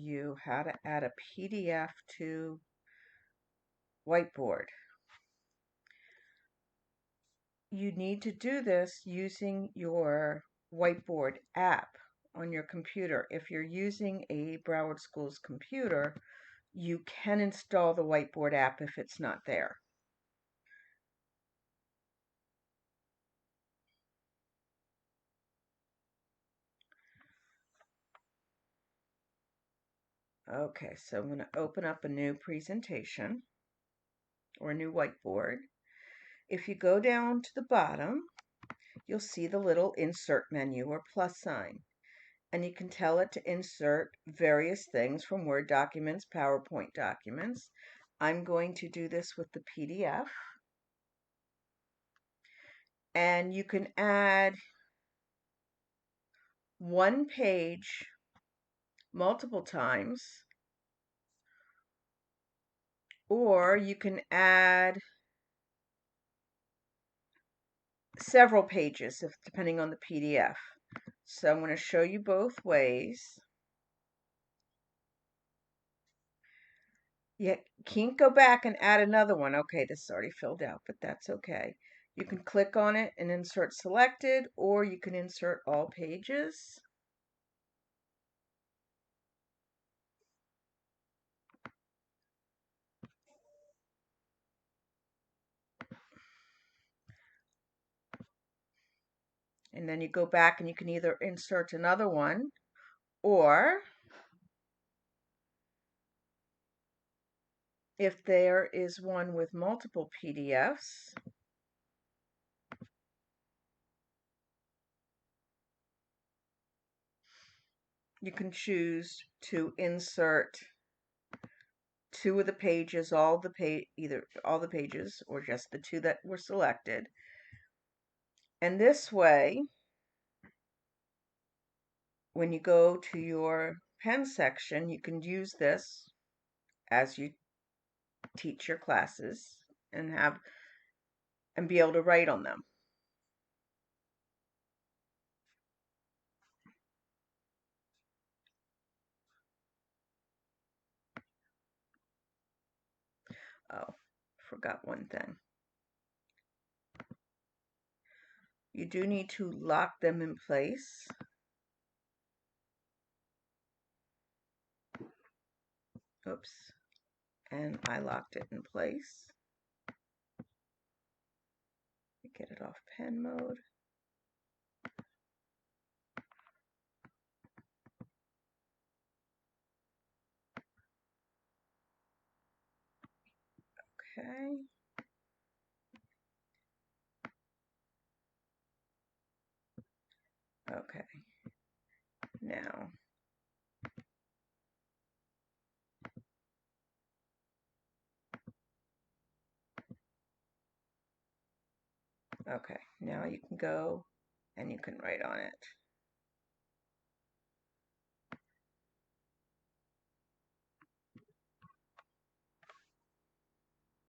you how to add a PDF to Whiteboard. You need to do this using your Whiteboard app on your computer. If you're using a Broward Schools computer, you can install the Whiteboard app if it's not there. Okay, so I'm going to open up a new presentation or a new whiteboard. If you go down to the bottom, you'll see the little insert menu or plus sign. And you can tell it to insert various things from Word documents, PowerPoint documents. I'm going to do this with the PDF. And you can add one page multiple times, or you can add several pages depending on the PDF. So I'm going to show you both ways. You can't go back and add another one. Okay, this is already filled out, but that's okay. You can click on it and insert selected, or you can insert all pages. And then you go back and you can either insert another one, or if there is one with multiple PDFs, you can choose to insert two of the pages, either all the pages or just the two that were selected. And this way, when you go to your pen section, you can use this as you teach your classes and be able to write on them. Oh, forgot one thing. You do need to lock them in place. Oops. And I locked it in place. Get it off pen mode. Okay. Okay. Now, okay, now you can go and you can write on it.